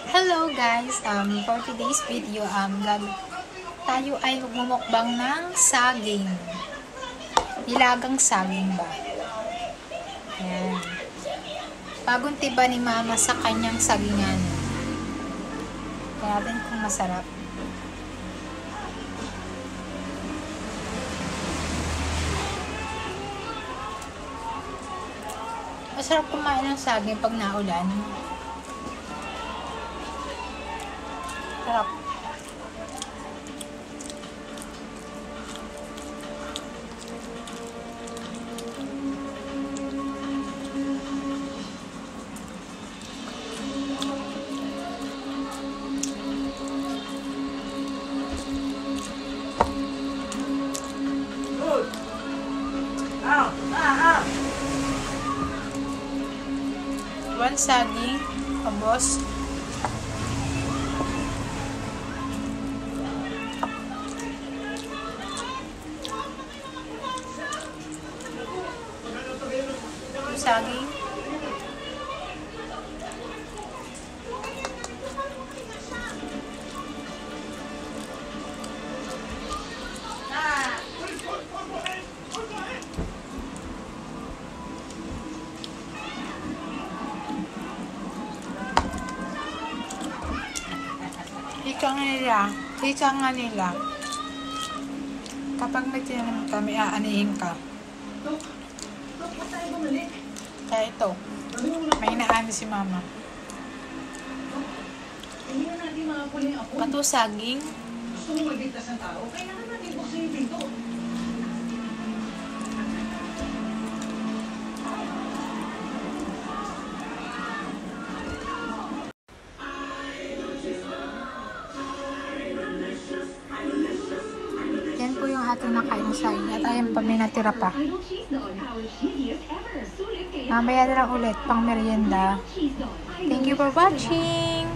Hello guys, for today's video, tayo ay magmumukbang ng saging. Nilagang saging ba? Ayan. Bagong tiba ni mama sa kanyang sagingan. Kaya natin kung masarap. Masarap kumain ng saging pag naulan. Sarap. One saging, kabos. Saging. Ika nga nila. Kapag may tinanim ka, may aanihin ka. Kaya ito, may inaani si mama. Pato saging. Gusto mo magligtas ng tao? Kailangan natin buksan yung pinto. Yan po yung ating nakain ng saging. At ayan pa, may natira pa. Mamaya na lang ulit, pang merienda. Thank you for watching!